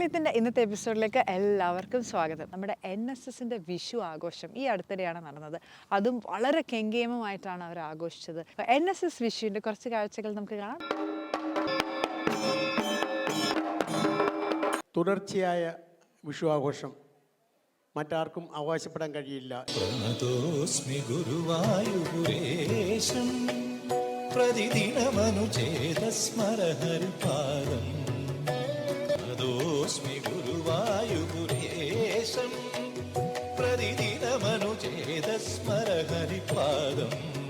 സംഗീതത്തിന്റെ ഇന്നത്തെ എപ്പിസോഡിലേക്ക് എല്ലാവർക്കും സ്വാഗതം. നമ്മുടെ NSSന്റെ വിഷു ആഘോഷം ഈ അടുത്തിടെയാണ് നടന്നത്. അതും വളരെ കെങ്കേമമായിട്ടാണ് അവർ ആഘോഷിച്ചത്. NSS വിഷുവിന്റെ കുറച്ച് കാഴ്ചകൾ നമുക്ക് കാണാം. തുടർച്ചയായ വിഷു ആഘോഷം മറ്റാർക്കും അവകാശപ്പെടാൻ കഴിയില്ല. പ്രണതോസ്മി ഗുരുവായൂരേശം പ്രതിദിനമനുചേതസ്മരഹരിപാദം. പ്രണതോസ്മി ഗുരുവായൂരേശം പ്രതിദിനമനുചേതസ്മരഹരിപാദം.